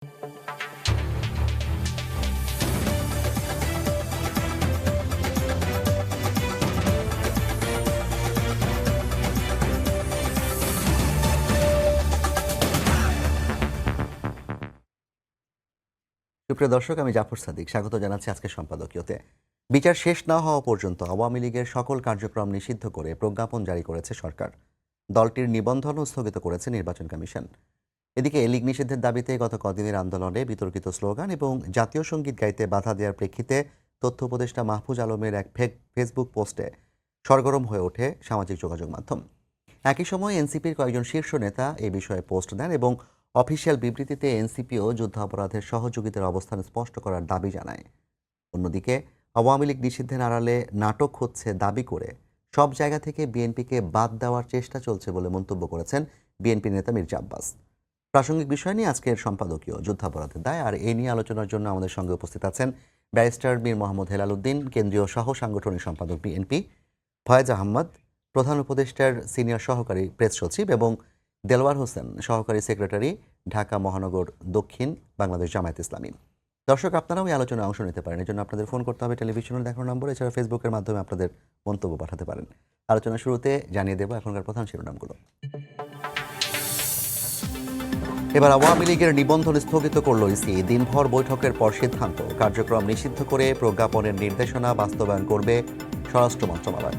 সুপ্রিয় দর্শক, আমি জাফর সাদিক স্বাগত জানাচ্ছি আজকের সম্পাদকীয়তে। বিচার শেষ না হওয়া পর্যন্ত আওয়ামী লীগের সকল কার্যক্রম নিষিদ্ধ করে প্রজ্ঞাপন জারি করেছে সরকার। দলটির নিবন্ধনও স্থগিত করেছে নির্বাচন কমিশন। এদিকে লীগ নিষিদ্ধের দাবিতে গত কদিনের আন্দোলনে বিতর্কিত স্লোগান এবং জাতীয় সঙ্গীত গাইতে বাধা দেওয়ার প্রেক্ষিতে তথ্য উপদেষ্টা মাহফুজ আলমের এক ফেসবুক পোস্টে সরগরম হয়ে ওঠে সামাজিক যোগাযোগ মাধ্যম। একই সময় এনসিপির কয়েকজন শীর্ষ নেতা এ বিষয়ে পোস্ট দেন এবং অফিসিয়াল বিবৃতিতে এনসিপিও যুদ্ধাপরাধের সহযোগিতার অবস্থান স্পষ্ট করার দাবি জানায়। অন্যদিকে আওয়ামী লীগ নিষিদ্ধের আড়ালে নাটক হচ্ছে দাবি করে সব জায়গা থেকে বিএনপিকে বাদ দেওয়ার চেষ্টা চলছে বলে মন্তব্য করেছেন বিএনপি নেতা মির্জা আব্বাস। প্রাসঙ্গিক বিষয় নিয়ে আজকের সম্পাদকীয় যুদ্ধাপরাধের দায়, আর এই নিয়ে আলোচনার জন্য আমাদের সঙ্গে উপস্থিত আছেন ব্যারিস্টার মীর মোহাম্মদ হেলাল উদ্দিন, কেন্দ্রীয় সহ সাংগঠনিক সম্পাদক বিএনপি, ফয়েজ আহমদ, প্রধান উপদেষ্টার সিনিয়র সহকারী প্রেস সচিব, এবং দেলওয়ার হোসেন, সহকারী সেক্রেটারি, ঢাকা মহানগর দক্ষিণ, বাংলাদেশ জামায়াত ইসলামী। দর্শক, আপনারাও এই আলোচনায় অংশ নিতে পারেন। এর জন্য আপনাদের ফোন করতে হবে টেলিভিশনে দেখানো নম্বর, এছাড়া ফেসবুকের মাধ্যমে আপনাদের মন্তব্য পাঠাতে পারেন। আলোচনা শুরুতে জানিয়ে দেব এখনকার প্রধান শিরোনামগুলো। এবার আওয়ামী লীগের নিবন্ধন স্থগিত করল ইসি। দিনভর বৈঠকের পর সিদ্ধান্ত, কার্যক্রম নিষিদ্ধ করে প্রজ্ঞাপনের নির্দেশনা বাস্তবায়ন করবে স্বরাষ্ট্র মন্ত্রণালয়।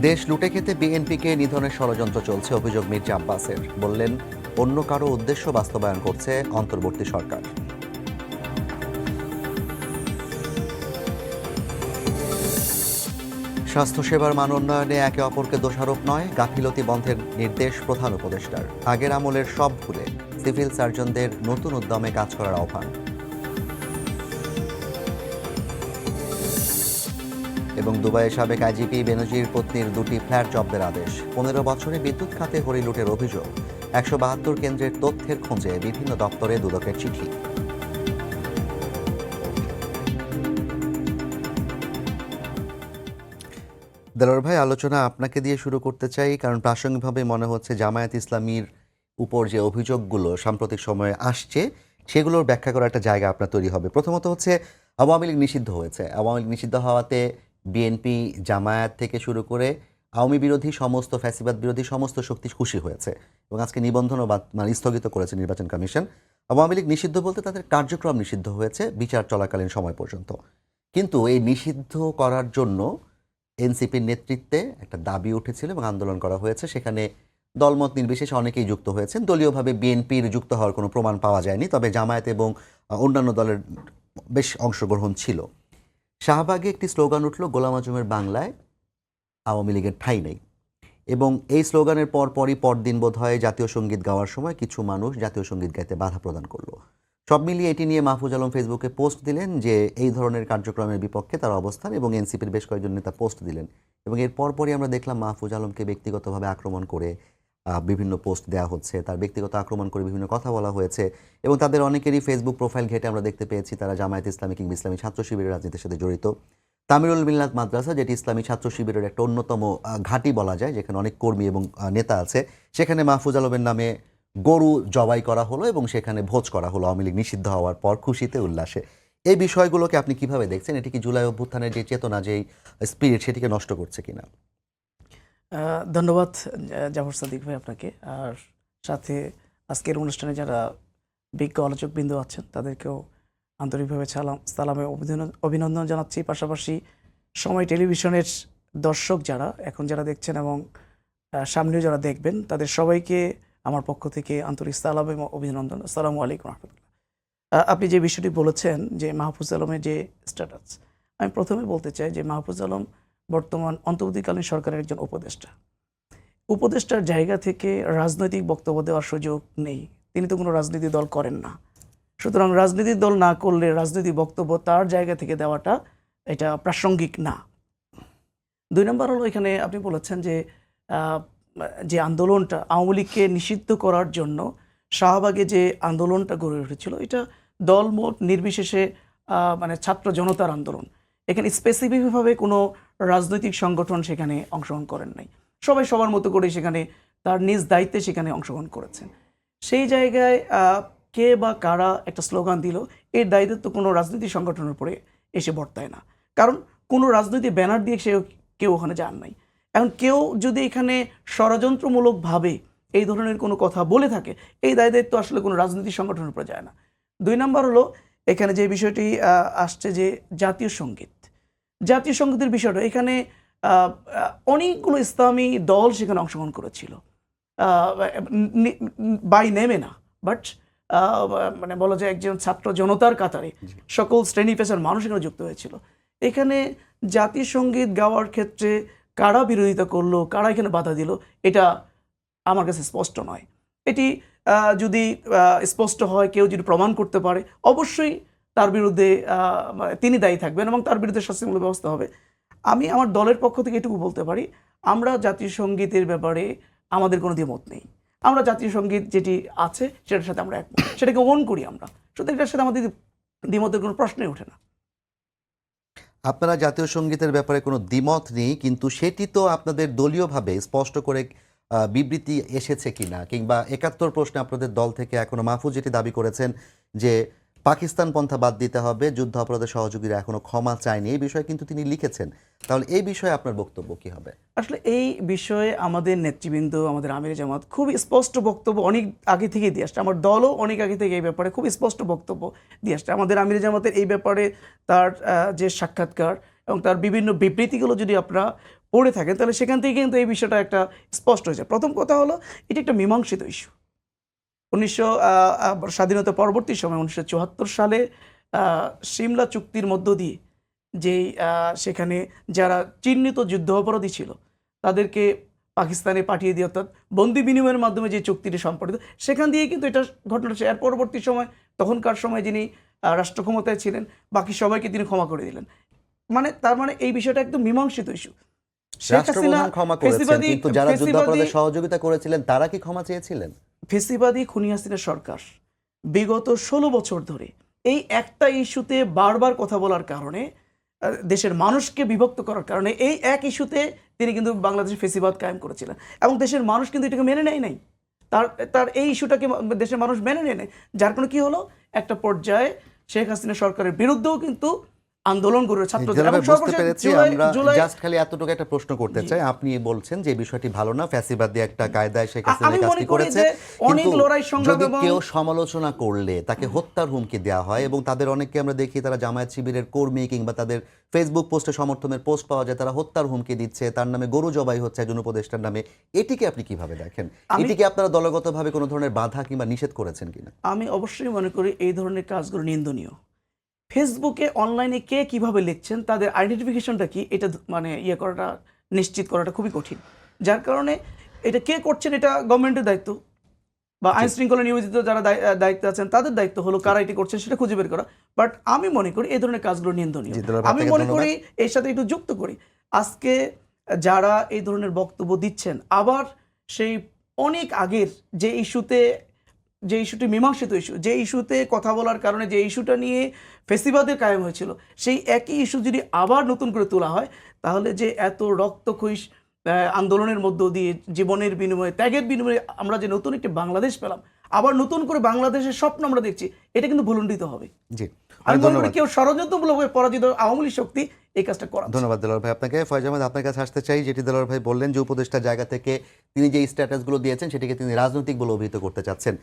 দেশ লুটে খেতে বিএনপিকে নিধনের ষড়যন্ত্র চলছে, অভিযোগ মির্জা আব্বাসের। বললেন, অন্য কারো উদ্দেশ্য বাস্তবায়ন করছে অন্তর্বর্তী সরকার। স্বাস্থ্যসেবার মান উন্নয়নে একে অপরকে দোষারোপ নয়, গাফিলতি বন্ধের নির্দেশ প্রধান উপদেষ্টার। আগের আমলের সব ভুলে সিভিল সার্জনদের নতুন উদ্যমে কাজ করার আহ্বান। এবং দুবাইয়ের সাবেক আইজিপি বেনজির পত্নীর 2টি ফ্ল্যাট জব্দের আদেশ। 15 বছরে বিদ্যুৎ খাতে হরিলুটের অভিযোগ। 172 কেন্দ্রের তথ্যের খোঁজে বিভিন্ন দপ্তরে দুদকের চিঠি। দেলোয়ার ভাই, আলোচনা আপনাকে দিয়ে শুরু করতে চাই, কারণ প্রাসঙ্গিকভাবে মনে হচ্ছে জামায়াত ইসলামীর উপর যে অভিযোগগুলো সাম্প্রতিক সময়ে আসছে সেগুলোর ব্যাখ্যা করার একটা জায়গা আপনার তৈরি হবে। প্রথমত হচ্ছে, আওয়ামী লীগ নিষিদ্ধ হয়েছে। আওয়ামী লীগ নিষিদ্ধ হওয়াতে বিএনপি, জামায়াত থেকে শুরু করে আওয়ামী বিরোধী সমস্ত, ফ্যাসিবাদ বিরোধী সমস্ত শক্তি খুশি হয়েছে এবং আজকে নিবন্ধনও স্থগিত করেছে নির্বাচন কমিশন। আওয়ামী লীগ নিষিদ্ধ বলতে তাদের কার্যক্রম নিষিদ্ধ হয়েছে বিচার চলাকালীন সময় পর্যন্ত। কিন্তু এই নিষিদ্ধ করার জন্য এনসিপির নেতৃত্বে একটা দাবি উঠেছিল এবং আন্দোলন করা হয়েছে। সেখানে দলমত নির্বিশেষে অনেকেই যুক্ত হয়েছেন। দলীয়ভাবে বিএনপির যুক্ত হওয়ার কোনো প্রমাণ পাওয়া যায়নি, তবে জামায়াত এবং অন্যান্য দলের বেশ অংশগ্রহণ ছিল। শাহবাগে একটি স্লোগান উঠল, গোলাম আজমের বাংলায় আওয়ামী লীগের ঠাঁই নেই। এবং এই স্লোগানের পরপরই পরদিন বোধ হয় জাতীয় সঙ্গীত গাওয়ার সময় কিছু মানুষ জাতীয় সঙ্গীত গাইতে বাধা প্রদান করলো। সব মিলিয়ে এটি নিয়ে মাহফুজ আলম ফেসবুকে পোস্ট দিলেন যে এই ধরনের কার্যক্রমের বিপক্ষে তার অবস্থান, এবং এনসিপির বেশ কয়েকজন নেতা পোস্ট দিলেন। এবং এর পরপরই আমরা দেখলাম মাহফুজ আলমকে ব্যক্তিগতভাবে আক্রমণ করে বিভিন্ন পোস্ট দেওয়া হচ্ছে, তার ব্যক্তিগত আক্রমণ করে বিভিন্ন কথা বলা হয়েছে। এবং তাদের অনেকেরই ফেসবুক প্রোফাইল ঘেটে আমরা দেখতে পেয়েছি তারা জামায়াত ইসলামী কিংবা ইসলামী ছাত্র শিবিরের রাজনীতির সাথে জড়িত। তামিরুল মিল্লাত মাদ্রাসা, যেটি ইসলামী ছাত্র শিবিরের একটা অন্যতম ঘাঁটি বলা যায়, যেখানে অনেক কর্মী এবং নেতা আছে, সেখানে মাহফুজ আলমের নামে গরু জবাই করা হলো এবং সেখানে ভোজ করা হলো আওয়ামী লীগ নিষিদ্ধ হওয়ার পর খুশিতে উল্লাসে। এই বিষয়গুলোকে আপনি কিভাবে দেখছেন? এটি কি জুলাই অভ্যুত্থানের যে চেতনা, যেই স্পিরিট, সেটিকে নষ্ট করছে কিনা? ধন্যবাদ জাফর সাদিক ভাই আপনাকে, আর সাথে আজকের অনুষ্ঠানে যারা বিজ্ঞ আলোচকবৃন্দ আছেন তাদেরকেও আন্তরিকভাবে সালামে অভিনন্দন জানাচ্ছি। পাশাপাশি সময় টেলিভিশনের দর্শক যারা এখন যারা দেখছেন এবং সামনেও যারা দেখবেন তাদের সবাইকে আমার পক্ষ থেকে আন্তরিক সালাম এবং অভিনন্দন। আসসালামু আলাইকুম রহমতুল্লাহ। আপনি যে বিষয়টি বলেছেন যে মাহফুজ আলমের যে স্ট্যাটাস, আমি প্রথমে বলতে চাই যে মাহফুজ আলম বর্তমান অন্তর্বর্তীকালীন সরকারের একজন উপদেষ্টার জায়গা থেকে রাজনৈতিক বক্তব্য দেওয়ার সুযোগ নেই। তিনি তো কোনো রাজনীতি দল করেন না, সুতরাং রাজনীতির দল না করলে রাজনৈতিক বক্তব্য তার জায়গা থেকে দেওয়াটা এটা প্রাসঙ্গিক না। 2 নম্বর হলো, এখানে আপনি বলেছেন যে আন্দোলনটা আওয়ামী লীগকে নিষিদ্ধ করার জন্য শাহবাগে যে আন্দোলনটা গড়ে উঠেছিল, এটা দলমত নির্বিশেষে মানে ছাত্র জনতার আন্দোলন। এখানে স্পেসিফিকভাবে কোনো রাজনৈতিক সংগঠন সেখানে অংশগ্রহণ করেন নাই। সবাই সবার মতো করে সেখানে তার নিজ দায়িত্বে সেখানে অংশগ্রহণ করেছেন। সেই জায়গায় কে বা কারা একটা স্লোগান দিল, এর দায়িত্ব তো কোনো রাজনৈতিক সংগঠনের উপরে এসে বর্তায় না। কারণ কোনো রাজনৈতিক ব্যানার দিয়ে কেউ ওখানে যান নাই। এখন কেউ যদি এখানে ষড়যন্ত্রমূলকভাবে এই ধরনের কোনো কথা বলে থাকে, এই দায়িত্ব আসলে কোনো রাজনৈতিক সংগঠনের উপরে যায় না। 2 নাম্বার হলো এখানে যে বিষয়টি আসছে যে জাতীয় সঙ্গীত। জাতীয় সঙ্গীতের বিষয়টা এখানে অনেকগুলো ইসলামী দল সেখানে অংশগ্রহণ করেছিল। বাই নেমে না, বাট মানে বলা যায় একজন ছাত্র জনতার কাতারে সকল শ্রেণী পেশার মানুষ এখানে যুক্ত হয়েছিল। এখানে জাতীয় সঙ্গীত গাওয়ার ক্ষেত্রে কারা বিরোধিতা করলো, কারা এখানে বাধা দিল, এটা আমার কাছে স্পষ্ট নয়। এটি যদি স্পষ্ট হয়, কেউ যদি প্রমাণ করতে পারে, অবশ্যই তার বিরুদ্ধে তিনি দায়ী থাকবেন এবং তার বিরুদ্ধে শাস্তিমূলক ব্যবস্থা হবে। আমি আমার দলের পক্ষ থেকে এটুকু বলতে পারি, আমরা জাতীয় সঙ্গীতের ব্যাপারে আমাদের কোনো দ্বিমত নেই। আমরা জাতীয় সঙ্গীত যেটি আছে সেটার সাথে আমরা একমত, সেটাকে ওন করি আমরা, সুতরাং এটার সাথে আমাদের দ্বিমতের কোনো প্রশ্নই ওঠে না। আপনারা জাতীয় সঙ্গীতের ব্যাপারে কোনো দ্বিমত নেই, কিন্তু সেটি তো আপনাদের দলীয়ভাবে স্পষ্ট করে বিবৃতি এসেছে কিনা, কিংবা ৭১ প্রশ্নে আপনাদের দল থেকে এখনো মাহফুজ যেটি দাবি করেছেন যে পাকিস্তান পন্থা বাদ দিতে হবে, যুদ্ধ অপরাধের সহযোগীরা এখনো ক্ষমা চায়নি, এই বিষয়ে কিন্তু তিনি লিখেছেন। তাহলে এই বিষয়ে আপনার বক্তব্য কি হবে? আসলে এই বিষয়ে আমাদের নেতৃবৃন্দ, আমাদের আমির জামাত খুবই স্পষ্ট বক্তব্য অনেক আগে থেকে দিয়ে আসছে। আমার দলও অনেক আগে থেকে এই ব্যাপারে খুব স্পষ্ট বক্তব্য দিয়ে আসছে। আমাদের আমির জামাতের এই ব্যাপারে তার যে সাক্ষাৎকার এবং তার বিভিন্ন বিবৃতিগুলো যদি আপনারা পড়ে থাকেন, তাহলে সেখান থেকে কিন্তু এই বিষয়টা একটা স্পষ্ট হয়েছে। প্রথম কথা হলো, এটি একটা মীমাংসিত ইস্যু। 1900 স্বাধীনতা পরবর্তী সময় 1974 সালে সিমলা চুক্তির মধ্য দিয়ে যেই সেখানে যারা চিহ্নিত যুদ্ধ অপরাধী ছিল তাদেরকে পাকিস্তানে পাঠিয়ে দিয়ে, অর্থাৎ বন্দি বিনিময়ের মাধ্যমে যে চুক্তিটি সম্পাদিত, সেখান দিয়ে কিন্তু এটা ঘটনা। এর পরবর্তী সময় তখনকার সময় যিনি রাষ্ট্র ক্ষমতায় ছিলেন, বাকি সবাইকে তিনি ক্ষমা করে দিলেন। মানে তার মানে এই বিষয়টা একদম মীমাংসিত ইস্যু। শেখ হাসিনা রাষ্ট্রপ্রধান ক্ষমা করেছেন, কিন্তু যারা যুদ্ধাপরাধে সহযোগিতা করেছিলেন তারা কি ক্ষমা চেয়েছিলেন? ফেসিবাদী খুনি হাসিনা সরকার বিগত 16 বছর ধরে এই একটা ইস্যুতে বারবার কথা বলার কারণে, দেশের মানুষকে বিভক্ত করার কারণে, এই এক ইস্যুতে তিনি কিন্তু বাংলাদেশের ফেসিবাদ কায়েম করেছিলেন এবং দেশের মানুষ কিন্তু এটাকে মেনে নেয় নাই। তার এই ইস্যুটাকে দেশের মানুষ মেনে নেয় নাই, যার কারণে কি হলো, একটা পর্যায়ে শেখ হাসিনা সরকারের বিরুদ্ধেও কিন্তু আন্দোলন করে ছাত্রদের। এবং বুঝতে পেরেছি। আমরা জুলাই জাস্ট খালি এতটুকু একটা প্রশ্ন করতে চাই। আপনি বলছেন যে বিষয়টি ভালো না, ফ্যাসিবাদী একটা কায়দায় শেখ হাসিনা আমি মনে কাজটি করি করেছে, যে অনেক কিন্তু লড়াই সংগ্রাম যদি এবং কেউ সমালোচনা করলে তাকে হত্যার হুমকি দেওয়া হয়, এবং তাদের অনেককে আমরা দেখি তারা জামায়াত শিবিরের কর্মী, কিংবা তাদের ফেসবুক পোস্টে সমর্থনের পোস্ট পাওয়া যায়, তারা হত্যার হুমকি দিচ্ছে, তার নামে গরু জবাই হচ্ছে একজন উপদেষ্টার নামে, এটিকে আপনি কিভাবে দেখেন? এটিকে আপনারা দলগতভাবে কোনো ধরনের বাধা কিংবা নিষেধ করেছেন কিনা? আমি অবশ্যই মনে করি এই ধরনের কাজগুলো নিন্দনীয়। ফেসবুকে অনলাইনে কে কিভাবে লিখছেন, তাদের আইডেন্টিফিকেশনটা কি, এটা মানে করাটা, নিশ্চিত করাটা খুবই কঠিন। যার কারণে এটা কে করছেন, এটা গভর্নমেন্টের দায়িত্ব বা আইন শৃঙ্খলা নিয়োজিত যারা দায়িত্বে আছেন তাদের দায়িত্ব হলো কারা এটি করছেন সেটা খুঁজে বের করা। বাট আমি মনে করি এই ধরনের কাজগুলো নিন্দনীয়। জি, দুলাল ভাই, আমি আপনাকে মনে ধন্যবাদ। করি এর সাথে একটু যুক্ত করি, আজকে যারা এই ধরনের বক্তব্য দিচ্ছেন, আবার সেই অনেক আগের যে ইস্যুটি মীমাংসিত ইস্যু, যে ইস্যুতে কথা বলার কারণে যে ইস্যুটা নিয়ে ফেসিবাদের কায়েম হয়েছিল, সেই একই ইস্যু যদি আবার নতুন করে তোলা হয়, তাহলে যে এত রক্তক্ষয়ী আন্দোলনের মধ্য দিয়ে, জীবনের বিনিময়ে, ত্যাগের বিনিময়ে আমরা যে নতুন একটি বাংলাদেশ পেলাম, আবার নতুন করে বাংলাদেশের স্বপ্ন আমরা দেখছি, এটা কিন্তু ভুলণ্ডিত হবে। জি, আমি মনে করি ধন্যবাদ। কেউ ষড়যন্ত্রমূলকভাবে পরাজিত আওয়ামী লীগ শক্তি এই কাজটা করা। ধন্যবাদ দেলোয়ার ভাই আপনাকে। ফয়েজ আহমেদ, আপনার কাছে আসতে চাই। যেটি দেলোয়ার ভাই বললেন যে উপদেষ্টার জায়গা থেকে তিনি যে স্ট্যাটাসগুলো দিয়েছেন সেটিকে তিনি রাজনৈতিক বলে অভিহিত করতে চাচ্ছেন।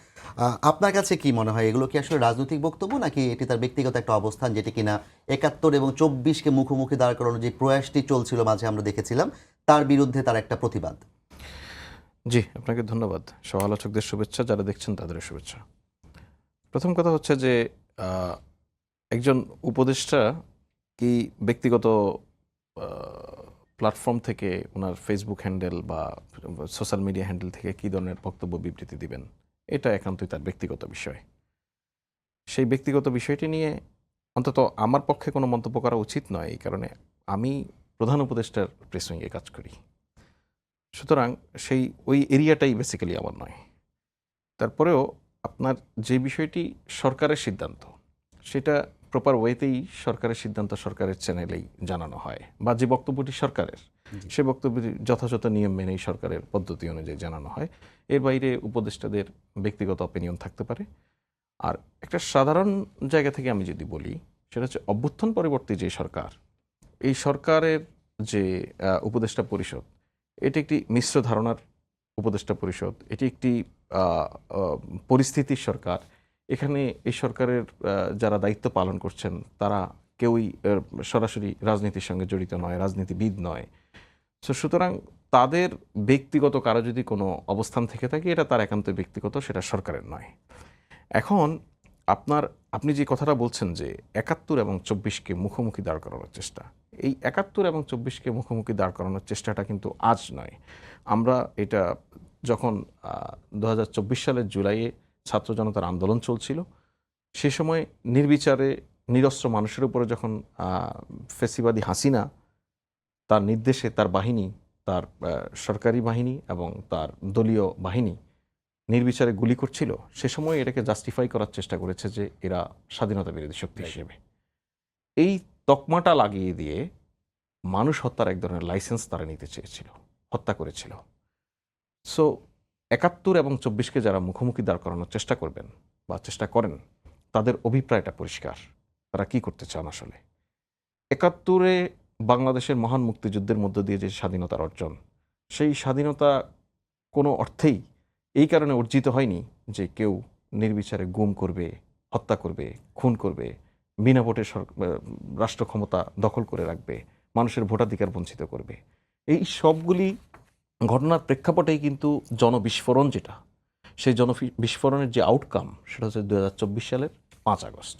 আপনার কাছে কি মনে হয়, এগুলো কি আসলে রাজনৈতিক বক্তব্য, নাকি এটি তার ব্যক্তিগত একটা অবস্থান, যেটি কিনা ৭১ এবং ২৪কে মুখোমুখি দাঁড় করানোর যে প্রয়াসটি চলছিল মাঝে আমরা দেখেছিলাম, তার বিরুদ্ধে তার একটা প্রতিবাদ? জি, আপনাকে ধন্যবাদ। সহ-আলোচকদের শুভেচ্ছা, যারা দেখছেন তাদেরও শুভেচ্ছা। প্রথম কথা হচ্ছে যে একজন উপদেষ্টা কি ব্যক্তিগত প্ল্যাটফর্ম থেকে, ওনার ফেসবুক হ্যান্ডেল বা সোশ্যাল মিডিয়া হ্যান্ডেল থেকে কী ধরনের বক্তব্য বিবৃতি দিবেন, এটা একান্তই তার ব্যক্তিগত বিষয়। সেই ব্যক্তিগত বিষয়টি নিয়ে অন্তত আমার পক্ষে কোনো মন্তব্য করা উচিত নয়, এই কারণে আমি প্রধান উপদেষ্টার প্রেস উইংয়ে কাজ করি। সুতরাং ওই এরিয়াটাই বেসিক্যালি আমার নয়। তারপরেও আপনার যে বিষয়টি সরকারের সিদ্ধান্ত, সেটা প্রপার ওয়েতেই সরকারের সিদ্ধান্ত সরকারের চ্যানেলেই জানানো হয়, বা যে বক্তব্যটি সরকারের সে বক্তব্যটি যথাযথ নিয়ম মেনেই সরকারের পদ্ধতি অনুযায়ী জানানো হয়। এর বাইরে উপদেষ্টাদের ব্যক্তিগত অপিনিয়ন থাকতে পারে। আর একটা সাধারণ জায়গা থেকে আমি যদি বলি, সেটা হচ্ছে অভ্যুত্থান পরবর্তী যে সরকার, এই সরকারের যে উপদেষ্টা পরিষদ, এটি একটি মিশ্র ধারণার উপদেষ্টা পরিষদ, এটি একটি পরিস্থিতির সরকার। এখানে এই সরকারের যারা দায়িত্ব পালন করছেন তারা কেউই সরাসরি রাজনীতির সঙ্গে জড়িত নয়, রাজনীতিবিদ নয়। সুতরাং তাদের ব্যক্তিগত কারো যদি কোনো অবস্থান থেকে থাকে, এটা তার একান্ত ব্যক্তিগত, সেটা সরকারের নয়। এখন আপনি যে কথাটা বলছেন যে ৭১ এবং ২৪কে মুখোমুখি দাঁড় করানোর চেষ্টা, এই ৭১ এবং ২৪কে মুখোমুখি দাঁড় করানোর চেষ্টাটা কিন্তু আজ নয়। আমরা এটা যখন ২০২৪ সালের জুলাইয়ে ছাত্র জনতার আন্দোলন চলছিল, সে সময় নির্বিচারে নিরস্ত্র মানুষের উপরে যখন ফ্যাসিবাদী হাসিনা তার নির্দেশে তার বাহিনী, তার সরকারি বাহিনী এবং তার দলীয় বাহিনী নির্বিচারে গুলি করছিল, সে সময় এটাকে জাস্টিফাই করার চেষ্টা করেছে যে এরা স্বাধীনতা বিরোধী শক্তি হিসেবে। এই তকমাটা লাগিয়ে দিয়ে মানুষ হত্যার এক ধরনের লাইসেন্স তারা নিতে চেয়েছিল, হত্যা করেছিল। সো ৭১ এবং ২৪কে যারা মুখোমুখি দাঁড় করানোর চেষ্টা করবেন বা চেষ্টা করেন, তাদের অভিপ্রায়টা পরিষ্কার, তারা কি করতে চান আসলে। ৭১-এ বাংলাদেশের মহান মুক্তিযুদ্ধের মধ্য দিয়ে যে স্বাধীনতার অর্জন, সেই স্বাধীনতা কোনো অর্থেই এই কারণে অর্জিত হয়নি যে কেউ নির্বিচারে গুম করবে, হত্যা করবে, খুন করবে, বিনা ভোটে রাষ্ট্র ক্ষমতা দখল করে রাখবে, মানুষের ভোটাধিকার বঞ্চিত করবে। এই সবগুলি ঘটনার প্রেক্ষাপটেই কিন্তু জনবিস্ফোরণ, যেটা সেই জনবিস্ফোরণের যে আউটকাম, সেটা হচ্ছে ২০২৪ সালের ৫ আগস্ট।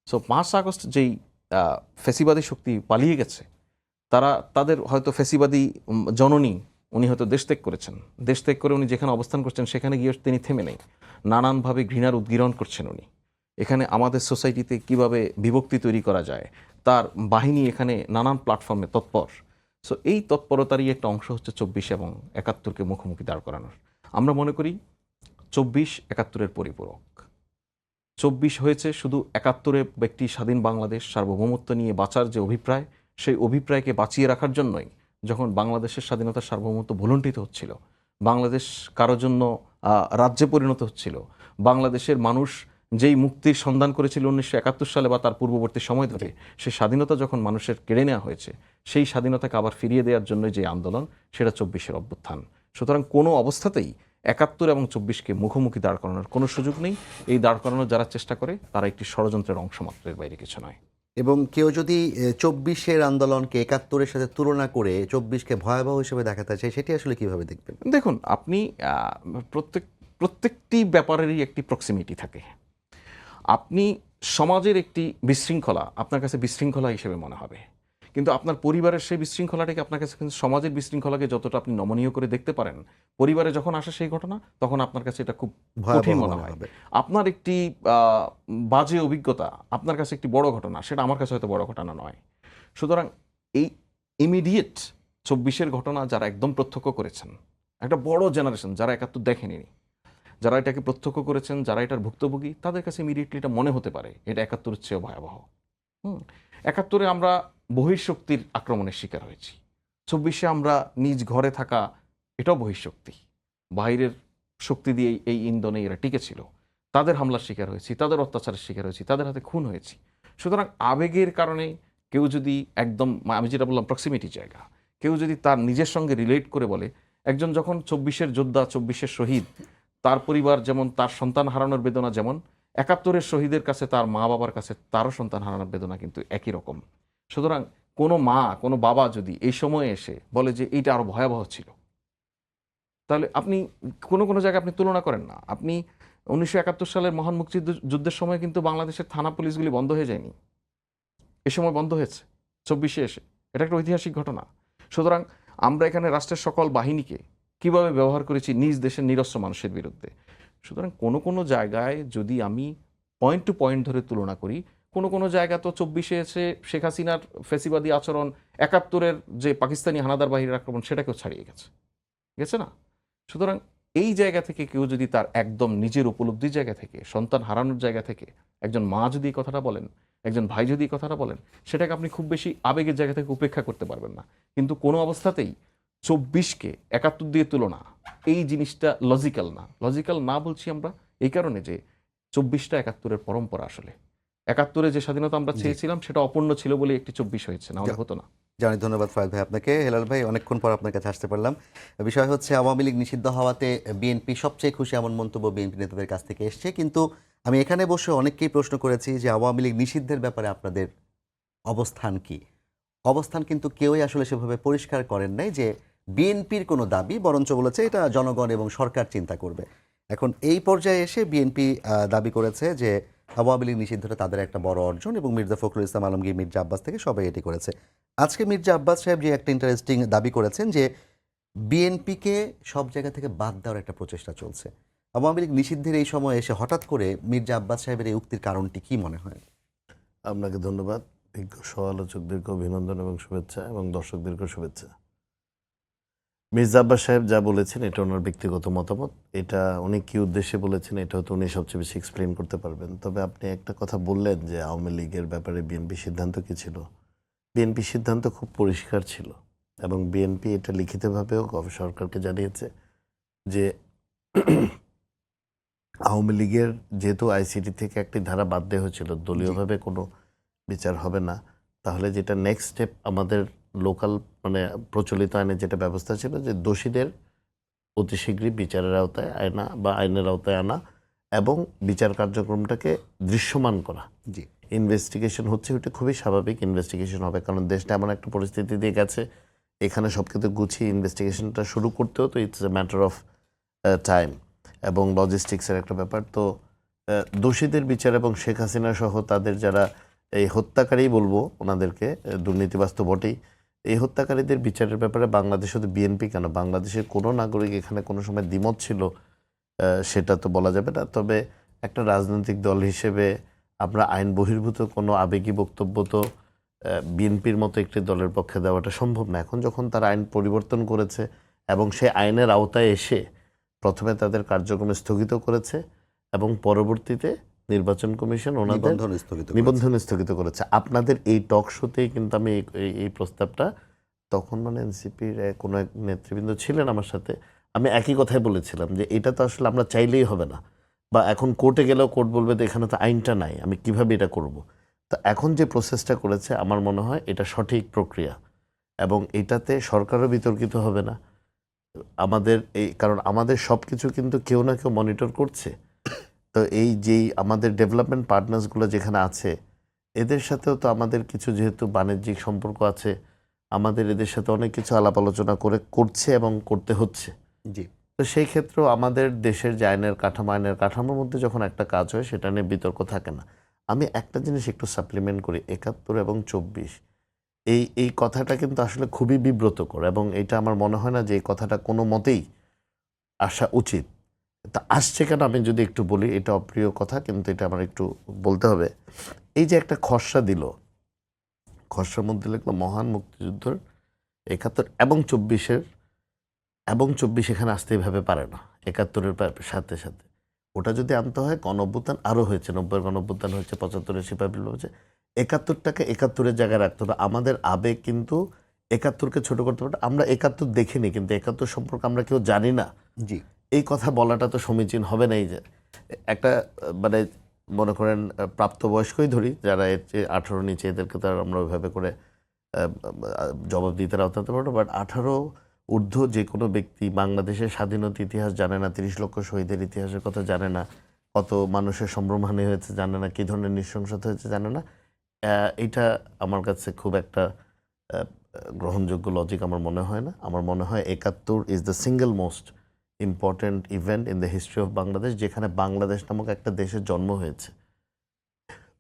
সো ৫ আগস্ট যেই ফ্যাসিবাদী শক্তি পালিয়ে গেছে, তাদের হয়তো ফ্যাসিবাদী জননী, উনি হয়তো দেশ ত্যাগ করেছেন, দেশ ত্যাগ করে উনি যেখানে অবস্থান করছেন সেখানে গিয়ে তিনি থেমে নেই, নানানভাবে ঘৃণার উদ্গীরণ করছেন উনি। এখানে আমাদের সোসাইটিতে কিভাবে বিভক্তি তৈরি করা যায়, তার বাহিনী এখানে নানান প্ল্যাটফর্মে তৎপর। সো এই তৎপরতারই একটা অংশ হচ্ছে ২৪ এবং ৭১কে মুখোমুখি দাঁড় করানোর। আমরা মনে করি ২৪ ৭১-এর পরিপূরক। ২৪ হয়েছে শুধু ৭১-এ ব্যক্তি স্বাধীন বাংলাদেশ সার্বভৌমত্ব নিয়ে বাঁচার যে অভিপ্রায়, সেই অভিপ্রায়কে বাঁচিয়ে রাখার জন্যই যখন বাংলাদেশের স্বাধীনতার সার্বভৌমত্ব ভুলুণ্ঠিত হচ্ছিল, বাংলাদেশ কারো জন্য রাজ্যে পরিণত হচ্ছিল, বাংলাদেশের মানুষ যেই মুক্তির সন্ধান করেছিল ১৯৭১ সালে বা তার পূর্ববর্তী সময় ধরে, সেই স্বাধীনতা যখন মানুষের কেড়ে নেওয়া হয়েছে, সেই স্বাধীনতাকে আবার ফিরিয়ে দেওয়ার জন্য যে আন্দোলন, সেটা ২৪-এর অভ্যুত্থান। সুতরাং কোনো অবস্থাতেই ৭১ এবং ২৪কে মুখোমুখি দাঁড় করানোর কোনো সুযোগ নেই। এই দাঁড় করানোর যারা চেষ্টা করে, তারা একটি ষড়যন্ত্রের অংশ মাত্রের বাইরে কিছু নয়। এবং কেউ যদি ২৪-এর আন্দোলনকে ৭১-এর সাথে তুলনা করে ২৪কে ভয়াবহ হিসেবে দেখাতে চায়, সেটি আসলে কিভাবে দেখবেন? দেখুন, আপনি প্রত্যেকটি ব্যাপারেরই একটি প্রক্সিমিটি থাকে। আপনি সমাজের একটি বিশৃঙ্খলা আপনার কাছে বিশৃঙ্খলা হিসেবে মনে হবে, কিন্তু আপনার পরিবারের সেই বিশৃঙ্খলাটাকে আপনার কাছে কিন্তু সমাজের বিশৃঙ্খলাকে যতটা আপনি নমনীয় করে দেখতে পারেন, পরিবারে যখন আসে সেই ঘটনা, তখন আপনার কাছে এটা খুব কঠিন মনে হয়। আপনার একটি বাজে অভিজ্ঞতা আপনার কাছে একটি বড় ঘটনা, সেটা আমার কাছে হয়তো বড় ঘটনা নয়। সুতরাং এই ইমিডিয়েট ২৪-এর ঘটনা যারা একদম প্রত্যক্ষ করেছেন, একটা বড় জেনারেশন যারা ৭১ দেখেনি, যারা এটাকে প্রত্যক্ষ করেছেন, যারা এটার ভুক্তভোগী, তাদের কাছে ইমিডিয়েটলি এটা মনে হতে পারে এটা ৭১-এর চেয়েও ভয়াবহ। ৭১-এ আমরা বহিঃশক্তির আক্রমণের শিকার হয়েছি। ২৪-এ আমরা নিজ ঘরে থাকা, এটাও বহিঃশক্তি, বাইরের শক্তি দিয়ে এই ইন্ধনে এরা টিকেছিল, তাদের হামলার শিকার হয়েছি, তাদের অত্যাচারের শিকার হয়েছি, তাদের হাতে খুন হয়েছি। সুতরাং আবেগের কারণে কেউ যদি একদম, আমি যেটা বললাম প্রক্সিমিটি জায়গা, কেউ যদি তার নিজের সঙ্গে রিলেট করে বলে, একজন যখন ২৪-এর যোদ্ধা, ২৪-এর শহীদ, তার পরিবার যেমন, তার সন্তান হারানোর বেদনা যেমন, ৭১-এর শহীদের কাছে, তার মা বাবার কাছে তারও সন্তান হারানোর বেদনা কিন্তু একই রকম। সুতরাং কোনো মা, কোনো বাবা যদি এই সময়ে এসে বলে যে এইটা আরো ভয়াবহ ছিল, তাহলে আপনি কোনো জায়গায় আপনি তুলনা করেন না। আপনি ১৯৭১ সালের মহান মুক্তিযুদ্ধের সময় কিন্তু বাংলাদেশের থানা পুলিশগুলি বন্ধ হয়ে যায়নি, এ সময় বন্ধ হয়েছে ২৪-এ এসে। এটা একটা ঐতিহাসিক ঘটনা। সুতরাং আমরা এখানে রাষ্ট্রের সকল বাহিনীকে কিভাবে ব্যবহার করেছি নিজ দেশের নিরস্ত্র মানুষের বিরুদ্ধে। সুতরাং কোনো জায়গায় যদি আমি পয়েন্ট টু পয়েন্ট ধরে তুলনা করি, কোনো জায়গা তো ২৪-এ এসে শেখ হাসিনার ফ্যাসিবাদী আচরণ, ৭১-এর যে পাকিস্তানি হানাদার বাহিনীর আক্রমণ, সেটাকেও ছাড়িয়ে গেছে না। সুতরাং এই জায়গা থেকে কেউ যদি তার একদম নিজের উপলব্ধির জায়গা থেকে, সন্তান হারানোর জায়গা থেকে, একজন মা যদি এই কথাটা বলেন, একজন ভাই যদি এই কথাটা বলেন, সেটাকে আপনি খুব বেশি আবেগের জায়গা থেকে উপেক্ষা করতে পারবেন না। কিন্তু কোনো অবস্থাতেই 24কে 71 দিয়ে তুলনা, এই জিনিসটা লজিক্যাল না বলছি আমরা এই কারণে যে 24টা 71-এর পরম্পরা আসলে। 71-এ যে স্বাধীনতা আমরা চেয়েছিলাম সেটা অপূর্ণ ছিল বলে একটি 24 হয়েছে, না হলে হতো না। জানি, ধন্যবাদ ফায়াদ ভাই আপনাকে। হেলাল ভাই, অনেকক্ষণ পর আপনার কাছে আসতে পারলাম। বিষয় হচ্ছে আওয়ামী লীগ নিষিদ্ধ হওয়াতে বিএনপি সবচেয়ে খুশি, এমন মন্তব্য বিএনপি নেতাদের কাছ থেকে এসছে। কিন্তু আমি এখানে বসে অনেককেই প্রশ্ন করেছি যে আওয়ামী লীগ নিষিদ্ধের ব্যাপারে আপনাদের অবস্থান কি? অবস্থান কিন্তু কেউই আসলে সেভাবে পরিষ্কার করেন নাই যে বিএনপির কোনো দাবি, বরঞ্চ বলেছে এটা জনগণ এবং সরকার চিন্তা করবে। এখন এই পর্যায়ে এসে বিএনপি দাবি করেছে যে আওয়ামী লীগ নিষিদ্ধটা তাদের একটা বড় অর্জন এবং মির্জা ফখরুল ইসলাম আলমগীর, মির্জা আব্বাস থেকে সবাই এটি করেছে। আজকে মির্জা আব্বাস সাহেব যে একটা ইন্টারেস্টিং দাবি করেছেন যে বিএনপিকে সব জায়গা থেকে বাদ দেওয়ার একটা প্রচেষ্টা চলছে। আওয়ামী লীগ নিষিদ্ধের এই সময় এসে হঠাৎ করে মির্জা আব্বাস সাহেবের এই উক্তির কারণটি কি মনে হয়? আপনাকে ধন্যবাদ, বিজ্ঞ সহ-আলোচকদেরকে অভিনন্দন এবং শুভেচ্ছা, এবং দর্শকদেরকেও শুভেচ্ছা। মির্জা আব্বাস সাহেব যা বলেছেন এটা ওনার ব্যক্তিগত মতামত। এটা উনি কী উদ্দেশ্যে বলেছেন এটা হয়তো উনি সবচেয়ে বেশি এক্সপ্লেন করতে পারবেন। তবে আপনি একটা কথা বললেন যে আওয়ামী লীগের ব্যাপারে বিএনপির সিদ্ধান্ত কী ছিল। বিএনপির সিদ্ধান্ত খুব পরিষ্কার ছিল, এবং বিএনপি এটা লিখিতভাবেও সরকারকে জানিয়েছে যে আওয়ামী লীগের যেহেতু আইসিটি থেকে একটি ধারা বাদ দেওয়া হয়েছিল, দলীয়ভাবে কোনো বিচার হবে না, তাহলে যেটা নেক্সট স্টেপ আমাদের লোকাল মানে প্রচলিত আইনে যেটা ব্যবস্থা ছিল যে দোষীদের অতি শীঘ্রই বিচারের আওতায় আনা বা আইনের আওতায় আনা এবং বিচার কার্যক্রমটাকে দৃশ্যমান করা। জি, ইনভেস্টিগেশন হচ্ছে, ওটা খুবই স্বাভাবিক, ইনভেস্টিগেশন হবে, কারণ দেশটা এমন একটা পরিস্থিতি দিয়ে গেছে, এখানে সব কিছু গুছিয়ে ইনভেস্টিগেশনটা শুরু করতেও তো it's a matter of time এবং লজিস্টিক্সের একটা ব্যাপার। তো দোষীদের বিচার এবং শেখ হাসিনা সহ তাদের যারা এই হত্যাকারী বলবো ওনাদেরকে, দুর্নীতিবাজ তো বটেই, এই হত্যাকারীদের বিচারের ব্যাপারে বাংলাদেশ শুধু বিএনপি কেন, বাংলাদেশের কোনো নাগরিক এখানে কোনো সময় দ্বিমত ছিল সেটা তো বলা যাবে না। তবে একটা রাজনৈতিক দল হিসেবে আমরা আইন বহির্ভূত কোনো আবেগী বক্তব্য তো বিএনপির মতো একটি দলের পক্ষে দেওয়াটা সম্ভব না। এখন যখন তারা আইন পরিবর্তন করেছে এবং সে আইনের আওতায় এসে প্রথমে তাদের কার্যক্রম স্থগিত করেছে এবং পরবর্তীতে নির্বাচন কমিশন ওনাদের নিবন্ধন স্থগিত করেছে। আপনাদের এই টক শোতেই কিন্তু আমি এই প্রস্তাবটা, তখন মানে এনসিপির কোনো এক নেতৃবৃন্দ ছিলেন আমার সাথে, আমি একই কথাই বলেছিলাম যে এটা তো আসলে আমরা চাইলেই হবে না, বা এখন কোর্টে গেলেও কোর্ট বলবে যে এখানে তো আইনটা নাই, আমি কিভাবে এটা করব। তো এখন যে প্রসেসটা করেছে আমার মনে হয় এটা সঠিক প্রক্রিয়া, এবং এটাতে সরকারও বিতর্কিত হবে না আমাদের কারণ আমাদের সব কিছু কিন্তু কেউ না কেউ মনিটর করছে। তো এই যেই আমাদের ডেভেলপমেন্ট পার্টনার্সগুলো যেখানে আছে এদের সাথেও তো আমাদের কিছু যেহেতু বাণিজ্যিক সম্পর্ক আছে, আমাদের এদের সাথে অনেক কিছু আলাপ আলোচনা করছে এবং করতে হচ্ছে। জি, তো সেই ক্ষেত্রেও আমাদের দেশের যে আইনের কাঠামোর মধ্যে যখন একটা কাজ হয় সেটা নিয়ে বিতর্ক থাকে না। আমি একটা জিনিস একটু সাপ্লিমেন্ট করি, 71 এবং 24 এই কথাটা কিন্তু আসলে খুবই বিব্রতকর, এবং এটা আমার মনে হয় না যে এই কথাটা কোনো মতেই আসা উচিত। তা আসছে কেন আমি যদি একটু বলি, এটা অপ্রিয় কথা কিন্তু এটা আমার একটু বলতে হবে। এই যে একটা খসড়া দিল, খসড়ার মধ্যে লিখলো মহান মুক্তিযুদ্ধের 71 এবং 24-এর, এবং 24 এখানে আসতে এইভাবে পারে না 71-এর সাথে সাথে। ওটা যদি আনতে হয়, গণঅভ্যুত্থান আরও হয়েছে, 90-এর গণঅভ্যুত্থান হয়েছে, 75-এর সিপাহি বিপ্লব হয়েছে, 71টাকে 71-এর জায়গায় রাখতে হবে। আমাদের আবেগ কিন্তু 71কে ছোট করতে পারে। আমরা 71 দেখিনি, কিন্তু 71 সম্পর্কে আমরা কেউ জানি না, জি, এই কথা বলাটা তো সমীচীন হবে না। এই যে একটা মানে মনে করেন প্রাপ্তবয়স্কই ধরি, যারা এর চেয়ে 18 নিচে, এদেরকে তো আর আমরা ওইভাবে করে জবাব দিতে আওতাতে পারবো। বাট 18 ঊর্ধ্ব যে কোনো ব্যক্তি বাংলাদেশের স্বাধীনতা ইতিহাস জানে না, 30 লক্ষ শহীদের ইতিহাসের কথা জানে না, কত মানুষের সম্ভ্রমহানি হয়েছে জানে না, কী ধরনের নৃশংসতা হয়েছে জানে না। এটা আমার কাছে খুব একটা গ্রহণযোগ্য লজিক আমার মনে হয় না। আমার মনে হয় 71 is the single most important event in the history of Bangladesh, যেখানে বাংলাদেশ নামক একটা দেশের জন্ম হয়েছে।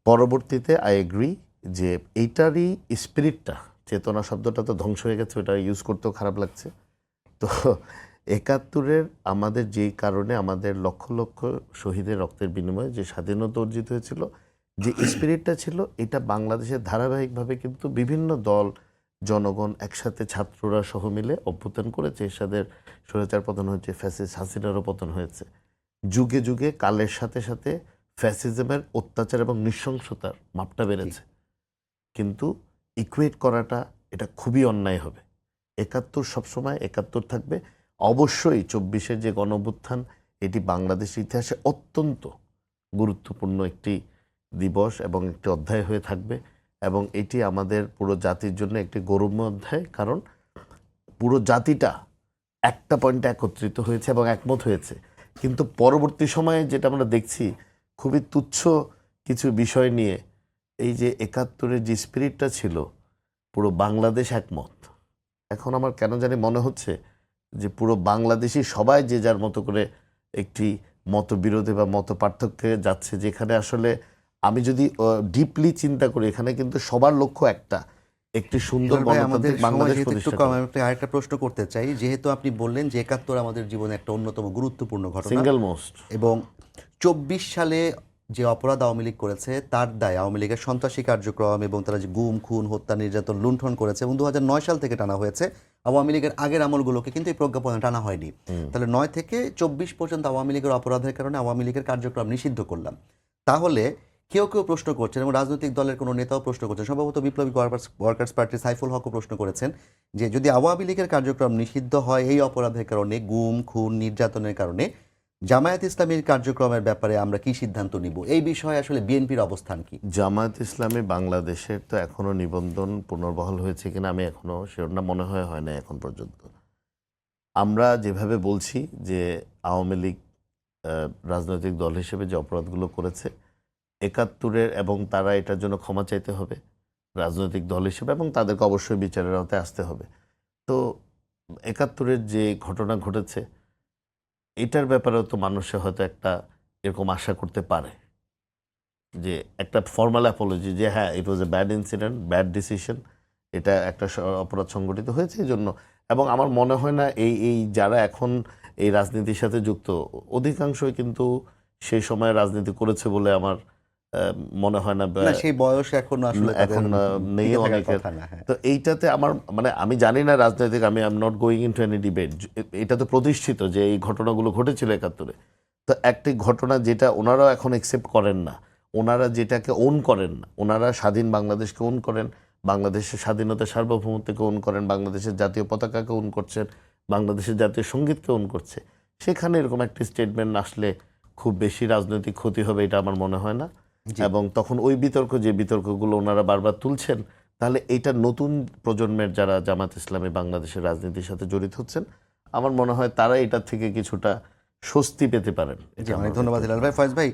পরবর্তীতে আই এগ্রি যে এইটারই স্পিরিটটা, চেতনা শব্দটা তো ধ্বংস হয়ে গেছে, ওটা ইউজ করতেও খারাপ লাগছে। তো 71-এর আমাদের যেই কারণে আমাদের লক্ষ লক্ষ শহীদের রক্তের বিনিময়ে যে স্বাধীনতা অর্জিত হয়েছিল, যে স্পিরিটটা ছিল, এটা বাংলাদেশের ধারাবাহিকভাবে কিন্তু বিভিন্ন দল, জনগণ একসাথে, ছাত্ররা সহ মিলে অভ্যুত্থান করেছে। এরশাদের স্বৈরাচার পতন হয়েছে, ফ্যাসিস্ট হাসিনারও পতন হয়েছে। যুগে যুগে কালের সাথে সাথে ফ্যাসিজমের অত্যাচার এবং নৃশংসতার মাপটা বেড়েছে, কিন্তু ইকুয়েট করাটা এটা খুবই অন্যায় হবে। ৭১ সবসময় ৭১ থাকবে। অবশ্যই ২৪-এর যে গণঅভ্যুত্থান, এটি বাংলাদেশের ইতিহাসে অত্যন্ত গুরুত্বপূর্ণ একটি দিবস এবং একটি অধ্যায় হয়ে থাকবে, এবং এটি আমাদের পুরো জাতির জন্য একটি গৌরবময় অধ্যায়, কারণ পুরো জাতিটা একটা পয়েন্টে একত্রিত হয়েছে এবং একমত হয়েছে। কিন্তু পরবর্তী সময়ে যেটা আমরা দেখছি, খুবই তুচ্ছ কিছু বিষয় নিয়ে এই যে ৭১-এর যে স্পিরিটটা ছিল, পুরো বাংলাদেশ একমত। এখন আমার কেন জানি মনে হচ্ছে যে পুরো বাংলাদেশি সবাই যে যার মতো করে একটি মতবিরোধে বা মত পার্থক্যে যাচ্ছে, যেখানে আসলে আমি যদি ডিপলি চিন্তা করি, এখানে কিন্তু সবার লক্ষ্য একটি সুন্দর হেলাল ভাই, আমাদের গণতান্ত্রিক বাংলাদেশ সময় যেহেতু একটু প্রতিষ্ঠা কম, করা। আমি আরেকটা প্রশ্ন করতে চাই। যেহেতু আপনি বললেন যে ৭১ আমাদের জীবনে একটা অন্যতম গুরুত্বপূর্ণ ঘটনা, সিঙ্গেল মোস্ট। এবং ২৪ সালে যে অপরাধ আওয়ামী লীগ করেছে তার দায় আওয়ামী লীগের সন্ত্রাসী কার্যক্রম এবং তারা যে গুম, খুন, হত্যা, নির্যাতন, লুণ্ঠন করেছে, এবং ২০০৯ সাল থেকে টানা হয়েছে। আওয়ামী লীগের আগের আমলগুলোকে কিন্তু এই প্রজ্ঞাপনে টানা হয়নি। তাহলে ৯ থেকে ২৪ পর্যন্ত আওয়ামী লীগের অপরাধের কারণে আওয়ামী লীগের কার্যক্রম নিষিদ্ধ করলাম। তাহলে কেউ কেউ প্রশ্ন করছেন, এবং রাজনৈতিক দলের কোনো নেতাও প্রশ্ন করছেন, সম্ভবত বিপ্লবী ওয়ার্কার্স পার্টির সাইফুল হকও প্রশ্ন করেছেন, যে যদি আওয়ামী লীগের কার্যক্রম নিষিদ্ধ হয় এই অপরাধের কারণে, গুম, খুন, নির্যাতনের কারণে, জামায়াত ইসলামীর কার্যক্রমের ব্যাপারে আমরা কি সিদ্ধান্ত নিব? এই বিষয়ে আসলে বিএনপির অবস্থান কি? জামায়াত ইসলামী বাংলাদেশের তো এখনো নিবন্ধন পুনর্বহাল হয়েছে কিনা আমি এখনো শিওর না, মনে হয় না এখন পর্যন্ত। আমরা যেভাবে বলছি যে আওয়ামী লীগ রাজনৈতিক দল হিসেবে যে অপরাধগুলো করেছে ৭১-এর, এবং তারা এটার জন্য ক্ষমা চাইতে হবে রাজনৈতিক দল হিসেবে, এবং তাদেরকে অবশ্যই বিচারের আওতায় আসতে হবে। তো ৭১-এর যে ঘটনা ঘটেছে, এটার ব্যাপারেও তো মানুষে হয়তো একটা এরকম আশা করতে পারে যে একটা ফর্মাল অ্যাপোলজি, যে হ্যাঁ, it was a bad incident, bad decision, এটা একটা অপরাধ সংগঠিত হয়েছে এই জন্য। এবং আমার মনে হয় না এই যারা এখন এই রাজনীতির সাথে যুক্ত, অধিকাংশই কিন্তু সেই সময় রাজনীতি করেছে বলে আমার মনে হয় না। না, সেই বয়স এখন আসলে এখন নেই টিকে থাকার অনেকের। কথা না। হ্যাঁ, তো এইটাতে আমার মানে আমি জানি না রাজনৈতিক, আমি am not going into any debate. এটা তো প্রতিষ্ঠিত যে এই ঘটনাগুলো ঘটেছিল ৭১-এ। তো একটি ঘটনা যেটা ওনারাও এখন একসেপ্ট করেন না, ওনারা যেটাকে ওন করেন না, ওনারা স্বাধীন বাংলাদেশকে ওন করেন, বাংলাদেশের স্বাধীনতা সার্বভৌমত্বকে ওন করেন, বাংলাদেশের জাতীয় পতাকাকে ওন করছেন, বাংলাদেশের জাতীয় সঙ্গীতকে ওন করছে। সেখানে এরকম একটি স্টেটমেন্ট আসলে খুব বেশি রাজনৈতিক ক্ষতি হবে এটা আমার মনে হয় না। জি। এবং তখন ওই বিতর্ক, যে বিতর্কগুলো ওনারা বারবার তুলছেন, তাহলে এটা নতুন প্রজন্মের যারা জামাত ইসলামী বাংলাদেশের রাজনীতির সাথে জড়িত হচ্ছেন, আমার মনে হয় তারা এটা থেকে কিছুটা স্বস্তি পেতে পারেন। জি, অনেক ধন্যবাদ হেলাল ভাই। ফয়েজ ভাই,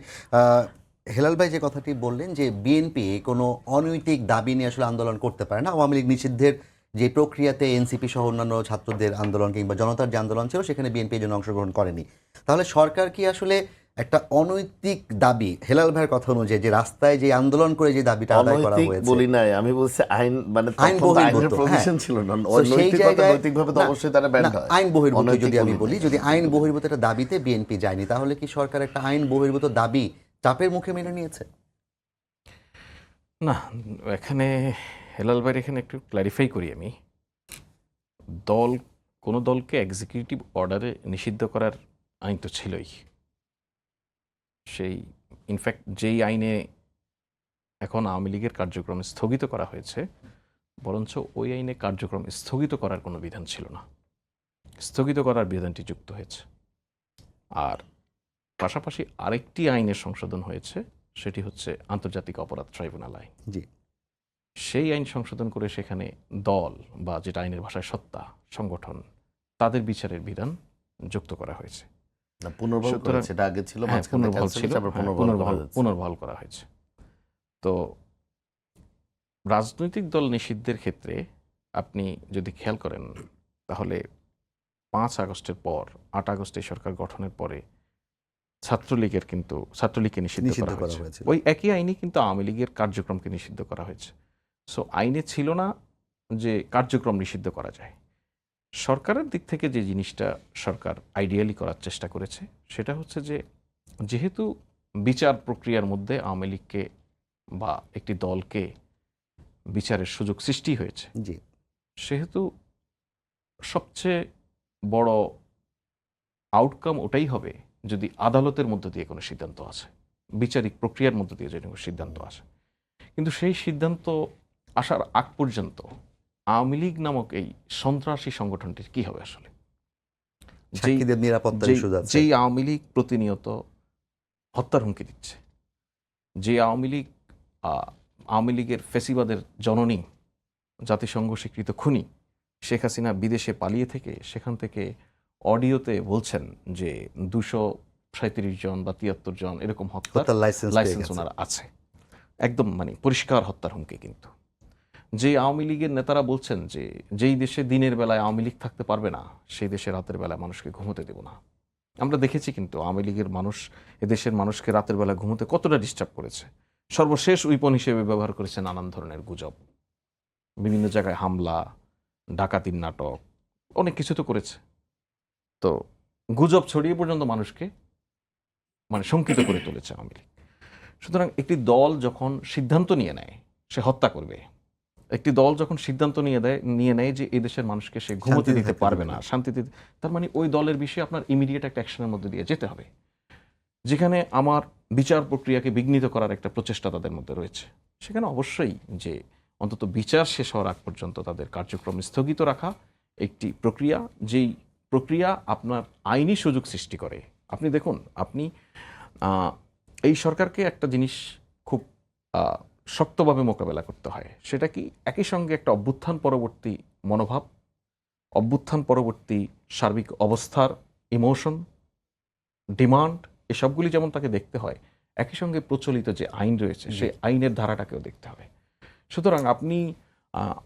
হেলাল ভাই যে কথাটি বললেন যে বিএনপি কোনো অনৈতিক দাবি নিয়ে আসলে আন্দোলন করতে পারে না, আওয়ামী লীগ নিষিদ্ধের যে প্রক্রিয়াতে এনসিপি সহ অন্যান্য ছাত্রদের আন্দোলন কিংবা জনতার যে আন্দোলন ছিল সেখানে বিএনপি জন্য অংশগ্রহণ করেনি। তাহলে সরকার কি আসলে একটা অনৈতিক দাবি, হেলাল ভাইয়ের কথা অনুযায়ী যে রাস্তায় যে আন্দোলন করে যে দাবিটা আদায় করা অনৈতিক হয়েছে, বলি নাই, আমি বলছি আইন, মানে আইন তখন তো আইনের বহির্ভূত, প্রভিশন হ্যাঁ। ছিল না। So সেই নৈতিকতা, জায়গায় নৈতিকভাবে তো না, অবশ্যই তারা ব্যান্ড না, হয়। আইন বহির্ভূত অনৈতিক যদি আমি বলি, নাই। যদি আইন বহির্ভূত একটা দাবিতে বিএনপি যায়নি, তাহলে কি সরকার একটা আইন বহির্ভূত দাবি চাপের মুখে মেনে নিয়েছে? না, এখানে হেলাল ভাইয়ের এখানে একটু ক্ল্যারিফাই করি আমি। কোনো দলকে এক্সিকিউটিভ অর্ডারে নিষিদ্ধ করার আইন তো ছিলই। সেই ইনফ্যাক্ট যেই আইনে এখন আওয়ামী লীগের কার্যক্রম স্থগিত করা হয়েছে, বরঞ্চ ওই আইনে কার্যক্রম স্থগিত করার কোনো বিধান ছিল না, স্থগিত করার বিধানটি যুক্ত হয়েছে। আর পাশাপাশি আরেকটি আইনের সংশোধন হয়েছে, সেটি হচ্ছে আন্তর্জাতিক অপরাধ ট্রাইব্যুনাল আইন। জি। সেই আইন সংশোধন করে সেখানে দল বা যেটা আইনের ভাষায় সত্তা, সংগঠন, তাদের বিচারের বিধান যুক্ত করা হয়েছে। না, পুনর্বহাল করা সুতরাং হয়েছে, এটা আগে ছিল, হ্যাঁ, মাঝখানে পুনর্বহাল cancel ছিল, হয়েছে, আবার হ্যাঁ, পুনর্বহাল করা হয়েছে। পুনর্বহাল করা হয়েছে। তো রাজনৈতিক দল নিষিদ্ধের ক্ষেত্রে আপনি যদি খেয়াল করেন, তাহলে ৫ আগস্টের পর ৮ আগস্টে সরকার গঠনের পরে ছাত্রলীগকে নিষিদ্ধ নিষিদ্ধ করা করা হয়েছে। হয়েছিল। ওই একই আইনে কিন্তু আওয়ামী লীগের কার্যক্রমকে নিষিদ্ধ করা হয়েছে। সো আইনে ছিল না যে কার্যক্রম নিষিদ্ধ করা যায়। সরকারের দিক থেকে যে জিনিসটা সরকার আইডিয়ালি করার চেষ্টা করেছে, সেটা হচ্ছে যে যেহেতু বিচার প্রক্রিয়ার মধ্যে আওয়ামী লীগকে বা একটি দলকে বিচারের সুযোগ সৃষ্টি হয়েছে, জি। সেহেতু সবচেয়ে বড় আউটকাম ওটাই হবে যদি আদালতের মধ্য দিয়ে কোনো সিদ্ধান্ত আছে। বিচারিক প্রক্রিয়ার মধ্য দিয়ে যেন সিদ্ধান্ত আসে। কিন্তু সেই সিদ্ধান্ত আসার আগ পর্যন্ত আওয়ামী লীগ নামক এই সন্ত্রাসী সংগঠনটির কি হবে আসলে? সাক্ষীদের নিরাপত্তার ইস্যু আছে। যেই আওয়ামী লীগ প্রতিনিয়ত হত্যার হুমকি দিচ্ছে, যে আওয়ামী লীগের ফেসিবাদের জননী, জাতিসংঘ স্বীকৃত খুনি শেখ হাসিনা বিদেশে পালিয়ে থেকে সেখান থেকে অডিওতে বলছেন যে 237 জন বা 73 জন এরকম হত্যার লাইসেন্স ওনার আছে, একদম মানে পরিষ্কার হত্যার হুমকি। কিন্তু যে আওয়ামী লীগের নেতারা বলছেন যে যেই দেশে দিনের বেলায় আওয়ামী লীগ থাকতে পারবে না, সেই দেশে রাতের বেলায় মানুষকে ঘুমোতে দেব না। আমরা দেখেছি কিন্তু আওয়ামী লীগের মানুষ এদেশের মানুষকে রাতের বেলা ঘুমোতে কতটা ডিস্টার্ব করেছে। সর্বশেষ উইপন হিসেবে ব্যবহার করেছে নানান ধরনের গুজব, বিভিন্ন জায়গায় হামলা, ডাকাতির নাটক, অনেক কিছু তো করেছে। তো গুজব ছড়িয়ে পর্যন্ত মানুষকে মানে শঙ্কিত করে তুলেছে আওয়ামী লীগ। সুতরাং একটি দল যখন সিদ্ধান্ত নিয়ে নেয় সে হত্যা করবে, একটি দল যখন সিদ্ধান্ত নিয়ে নেয় যে এই দেশের মানুষকে সে ঘুমোতে দিতে পারবে না, শান্তিতে, তার মানে ওই দলের বিষয়ে আপনার ইমিডিয়েট একটা অ্যাকশনের মধ্যে দিয়ে যেতে হবে, যেখানে আমার বিচার প্রক্রিয়াকে বিঘ্নিত করার একটা প্রচেষ্টা তাদের মধ্যে রয়েছে। সেখানে অবশ্যই যে অন্তত বিচার শেষ হওয়ার আগ পর্যন্ত তাদের কার্যক্রম স্থগিত রাখা একটি প্রক্রিয়া, যেই প্রক্রিয়া আপনার আইনি সুযোগ সৃষ্টি করে। আপনি দেখুন, আপনি এই সরকারকে একটা জিনিস খুব শক্তভাবে মোকাবেলা করতে হয়, সেটা কি একই সঙ্গে একটা অভ্যুত্থান পরবর্তী মনোভাব, অভ্যুত্থান পরবর্তী সার্বিক অবস্থার ইমোশন, ডিমান্ড, এসবগুলি যেমন তাকে দেখতে হয়, একই সঙ্গে প্রচলিত যে আইন রয়েছে সেই আইনের ধারাটাকেও দেখতে হবে। সুতরাং আপনি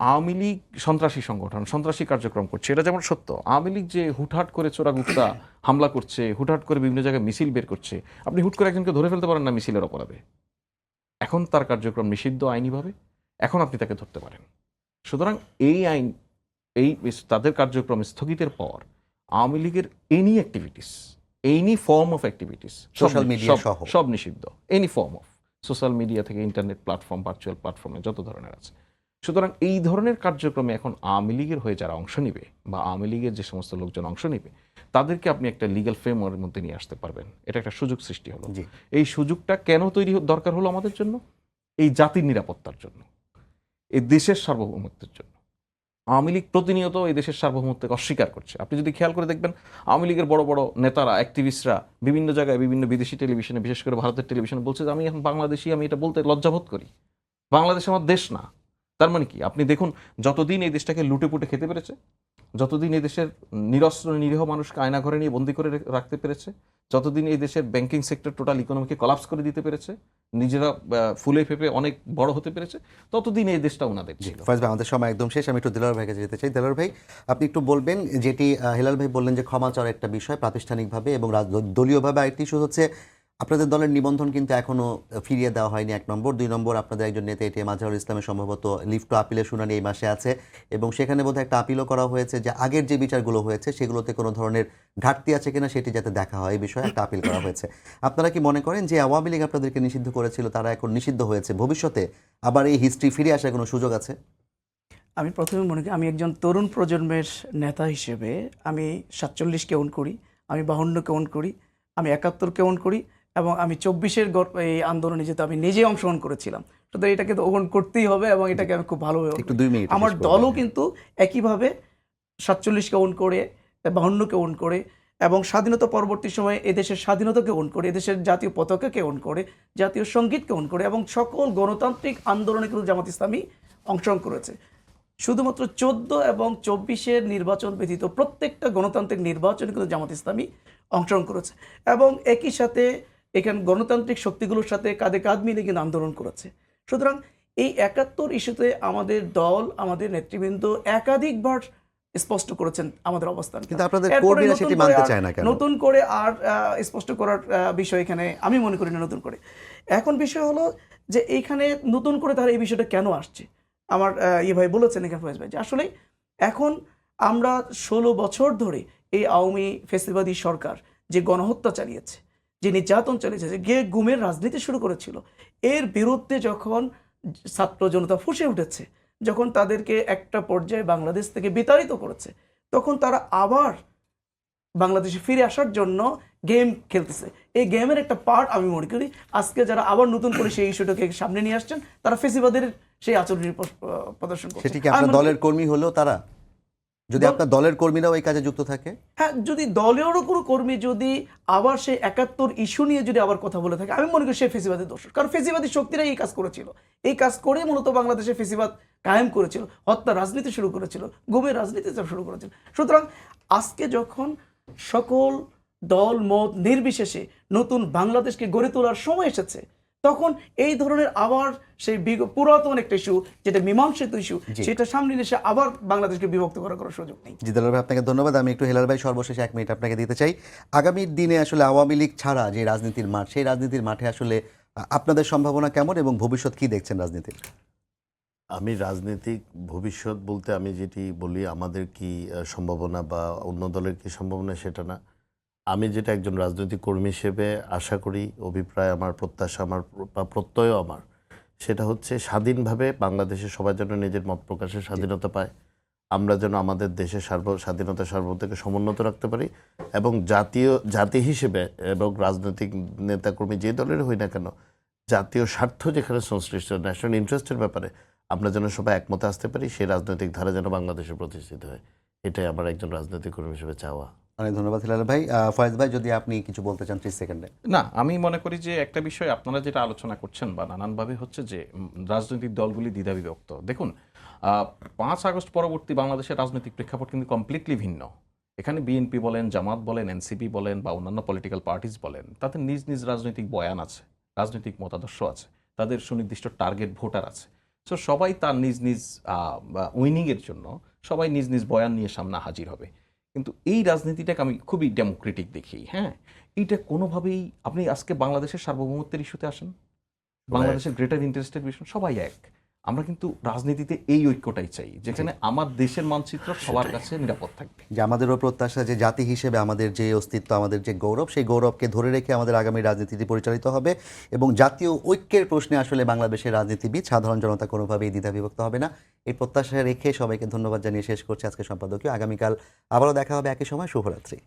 আওয়ামী লীগ সন্ত্রাসী সংগঠন, সন্ত্রাসী কার্যক্রম করছে, এটা যেমন সত্য। আওয়ামী লীগ যে হুটহাট করে চোরাগুপ্তা হামলা করছে, হুটহাট করে বিভিন্ন জায়গায় মিছিল বের করছে, আপনি হুট করে একজনকে ধরে ফেলতে পারেন না মিছিলের অপরাধে। এখন তার কার্যক্রম নিষিদ্ধ আইনিভাবে, এখন আপনি তাকে ধরতে পারেন। সুতরাং এই আইন, তাদের কার্যক্রম স্থগিতের পর আওয়ামী লীগের any activities, any form of activities, social media সহ সব নিষিদ্ধ। Any form of social media থেকে ইন্টারনেট প্ল্যাটফর্ম, ভার্চুয়াল প্ল্যাটফর্মে যত ধরনের আছে। সুতরাং এই ধরনের কার্যক্রমে এখন আওয়ামী লীগের হয়ে যারা অংশ নিবে বা আওয়ামী লীগের যে সমস্ত লোকজন অংশ নিবে তাদেরকে আপনি একটা লিগ্যাল ফ্রেমওয়ার্কের মধ্যে নিয়ে আসতে পারবেন। এটা একটা সুযোগ সৃষ্টি হলো। এই সুযোগটা কেন তৈরি দরকার হলো আমাদের জন্য? এই জাতির নিরাপত্তার জন্য, এই দেশের সার্বভৌমত্বের জন্য। আওয়ামী লীগ প্রতিনিয়ত এই দেশের সার্বভৌমত্বকে অস্বীকার করছে। আপনি যদি খেয়াল করে দেখবেন, আওয়ামী লীগের বড় বড় নেতারা, অ্যাক্টিভিস্টরা বিভিন্ন জায়গায়, বিভিন্ন বিদেশি টেলিভিশনে, বিশেষ করে ভারতের টেলিভিশনে বলছে যে আমি এখন বাংলাদেশি, আমি এটা বলতে লজ্জাবোধ করি, বাংলাদেশ আমার দেশ না। তার মানে কি? আপনি দেখুন, যতদিন এই দেশটাকে লুটে পুটে খেতে পেরেছে, যতদিন এই দেশের নিরস্ত্র নিরীহ মানুষকে আয়না ঘরে নিয়ে বন্দি করে রাখতে পেরেছে, যতদিন এই দেশের ব্যাংকিং সেক্টর টোটাল ইকোনমিকে কলাপস করে দিতে পেরেছে, নিজেরা ফুলে ফেপে অনেক বড় হতে পেরেছে, ততদিন এই দেশটা ওনাদের ছিল। ফয়েজ ভাই, আমাদের সময় একদম শেষ। আমি একটু দেলোয়ার ভাইকে যেতে চাই। দেলোয়ার ভাই, আপনি একটু বলবেন, যেটি হেলাল ভাই বললেন যে ক্ষমা চাওয়ার একটা বিষয় প্রাতিষ্ঠানিকভাবে এবং দলীয়ভাবে, আরেকটি ইস্যু হচ্ছে আপনাদের দলের নিবন্ধন কিন্তু এখনও ফিরিয়ে দেওয়া হয়নি, 1 নম্বর। 2 নম্বর, আপনাদের একজন নেতা এটিএম আজহারুল ইসলামের সম্ভবত লিভ টু আপিলের শুনানি এই মাসে আছে এবং সেখানে বোধহয় একটা আপিলও করা হয়েছে যে আগের যে বিচারগুলো হয়েছে সেগুলোতে কোনো ধরনের ঘাটতি আছে কিনা সেটি যাতে দেখা হয়, এই বিষয়ে একটা আপিল করা হয়েছে। আপনারা কি মনে করেন যে আওয়ামী লীগ আপনাদেরকে নিষিদ্ধ করেছিল, তারা এখন নিষিদ্ধ হয়েছে, ভবিষ্যতে আবার এই হিস্ট্রি ফিরে আসার কোনো সুযোগ আছে? আমি প্রথমে মনে করি, আমি একজন তরুণ প্রজন্মের নেতা হিসেবে আমি 47কে ওন করি, আমি 52কে ওন করি, আমি 71কে ওন করি এবং আমি 24-এর এই আন্দোলনে যেহেতু আমি নিজেই অংশগ্রহণ করেছিলাম, সুতরাং এটাকে তো ওন করতেই হবে এবং এটাকে আমি খুব ভালোভাবে একটু 2 মিনিট। আমার দলও কিন্তু একইভাবে 47কে ওন করে, 52কে ওন করে এবং স্বাধীনতা পরবর্তী সময়ে এদেশের স্বাধীনতাকে ওন করে, এদেশের জাতীয় পতাকাকে ওন করে, জাতীয় সঙ্গীতকে ওন করে এবং সকল গণতান্ত্রিক আন্দোলনে কিন্তু জামাত ইসলামী অংশগ্রহণ করেছে। শুধুমাত্র 14 এবং 24-এর নির্বাচন ব্যতীত প্রত্যেকটা গণতান্ত্রিক নির্বাচনে কিন্তু জামাত ইসলামী অংশগ্রহণ করেছে এবং একই সাথে এখানে গণতান্ত্রিক শক্তিগুলোর সাথে কাঁধে কাঁধ মিলিয়ে কিন্তু আন্দোলন করেছে। সুতরাং এই 71 ইস্যুতে আমাদের দল, আমাদের নেতৃবৃন্দ একাধিকবার স্পষ্ট করেছেন আমাদের অবস্থান, কিন্তু আপনাদের কর্মীরা সেটি মানতে চায় না কেন? নতুন করে আর স্পষ্ট করার বিষয় এখানে আমি মনে করি না নতুন করে। এখন বিষয় হলো যে এইখানে নতুন করে তারা এই বিষয়টা কেন আসছে। আমার ভাই বলেছেন এখানে, ফয়েজ ভাই, যে আসলে এখন আমরা 16 বছর ধরে এই আওয়ামী ফেসিবাদী সরকার যে গণহত্যা চালিয়েছে, যে নির্যাতন চালিয়েছে, যে গুমের রাজনীতি শুরু করেছিল, এর বিরুদ্ধে যখন ছাত্র জনতা ফুঁসে উঠেছে, যখন তাদেরকে একটা পর্যায়ে বাংলাদেশ থেকে বিতাড়িত করেছে, তখন তারা আবার বাংলাদেশে ফিরে আসার জন্য গেম খেলতেছে। এই গেমের একটা পার্ট আমি মনে করি আজকে যারা আবার নতুন করে সেই ইস্যুটাকে সামনে নিয়ে আসছেন, তারা ফেসিবাদের সেই আচরণের প্রদর্শন করছে। সেটি কি আমি আপনার মনে করি- দলের কর্মী হলেও তারা, যদি দল- আপনার দলের কর্মীরাও এই কাজে যুক্ত থাকে? হ্যাঁ, যদি দলেরও কোনো কর্মী যদি আবার সেই ৭১ ইস্যু নিয়ে যদি আবার কথা বলে থাকে, আমি মনে করি সে ফেসিবাদের দোষ। কারণ ফেসিবাদী শক্তিরাই এই কাজ করেছিল। এই কাজ করে মূলত বাংলাদেশে ফেসিবাদ কায়েম করেছিল, হত্যা রাজনীতি শুরু করেছিল, গুমের রাজনীতি শুরু করেছিল। সুতরাং আজকে যখন সকল দল মত নির্বিশেষে নতুন বাংলাদেশকে গড়ে তোলার সময় এসেছে, তখন এই ধরনের আবার সেই পুরাতন একটা ইস্যু, যেটা মীমাংসিত ইস্যু, সেটা সামনে এসে আবার বাংলাদেশকে বিভক্ত করার কোনো সুযোগ নেই। জি দেলোয়ার ভাই, আপনাকে ধন্যবাদ। আমি একটু হেলাল ভাই সর্বশেষে 1 মিনিট আপনাকে দিতে চাই। আগামীর দিনে আসলে আওয়ামী লীগ ছাড়া যে রাজনীতির মাঠ, সেই রাজনীতির মাঠে আসলে আপনাদের সম্ভাবনা কেমন এবং ভবিষ্যৎ কি দেখছেন রাজনীতির? আমি রাজনৈতিক ভবিষ্যৎ বলতে আমি যেটি বলি, আমাদের কি সম্ভাবনা বা অন্য দলের কি সম্ভাবনা সেটা না। আমি যেটা একজন রাজনৈতিক কর্মী হিসেবে আশা করি, অভিপ্রায় আমার, প্রত্যাশা আমার বা প্রত্যয় আমার, সেটা হচ্ছে স্বাধীনভাবে বাংলাদেশের সবাই যেন নিজের মত প্রকাশের স্বাধীনতা পায়। আমরা যেন আমাদের দেশের স্বাধীনতা সার্বভৌমত্বকে সমুন্নত রাখতে পারি এবং জাতি হিসেবে এবং রাজনৈতিক নেতাকর্মী যে দলের হই না কেন, জাতীয় স্বার্থ যেখানে সংশ্লিষ্ট, ন্যাশনাল ইন্টারেস্টের ব্যাপারে আমরা যেন সবাই একমতে আসতে পারি, সেই রাজনৈতিক ধারা যেন বাংলাদেশে প্রতিষ্ঠিত হয়। এটাই আমার একজন রাজনৈতিক কর্মী হিসেবে চাওয়া। অনেক ধন্যবাদ হেলাল ভাই। ফয়েজ ভাই, যদি আপনি কিছু বলতে চান 30 সেকেন্ডে। না, আমি মনে করি যে একটা বিষয় আপনারা যেটা আলোচনা করছেন বা নানানভাবে হচ্ছে যে রাজনৈতিক দলগুলি দ্বিধাবিভক্ত। দেখুন, 5 আগস্ট পরবর্তী বাংলাদেশের রাজনৈতিক প্রেক্ষাপট কিন্তু কমপ্লিটলি ভিন্ন। এখানে বিএনপি বলেন, জামাত বলেন, এনসিপি বলেন বা অন্যান্য পলিটিক্যাল পার্টিজ বলেন, তাদের নিজ নিজ রাজনৈতিক বয়ান আছে, রাজনৈতিক মতাদর্শ আছে, তাদের সুনির্দিষ্ট টার্গেট ভোটার আছে। সো সবাই তার নিজ নিজ উইনিংয়ের জন্য সবাই নিজ নিজ বয়ান নিয়ে সামনে হাজির হবে। কিন্তু এই রাজনীতিটাকে আমি খুবই ডেমোক্রেটিক দেখি। হ্যাঁ, এইটা কোনোভাবেই, আপনি আজকে বাংলাদেশের সার্বভৌমত্বের ইস্যুতে আসেন, বাংলাদেশের গ্রেটার ইন্টারেস্টের বিষয়, সবাই এক। আমরা কিন্তু রাজনীতিতে এই ঐক্যটাই চাই, যেখানে আমার দেশের মানচিত্র সবার কাছে নিরাপদ থাকবে। যে আমাদেরও প্রত্যাশা যে জাতি হিসেবে আমাদের যে অস্তিত্ব, আমাদের যে গৌরব, সেই গৌরবকে ধরে রেখে আমাদের আগামী রাজনীতিটি পরিচালিত হবে এবং জাতীয় ঐক্যের প্রশ্নে আসলে বাংলাদেশের রাজনীতিবিদ, সাধারণ জনতা কোনোভাবেই দ্বিধাবিভক্ত হবে না। এই প্রত্যাশা রেখে সবাইকে ধন্যবাদ জানিয়ে শেষ করছি আজকে সম্পাদকীয়। আগামীকাল আবারও দেখা হবে একই সময়। শুভরাত্রি।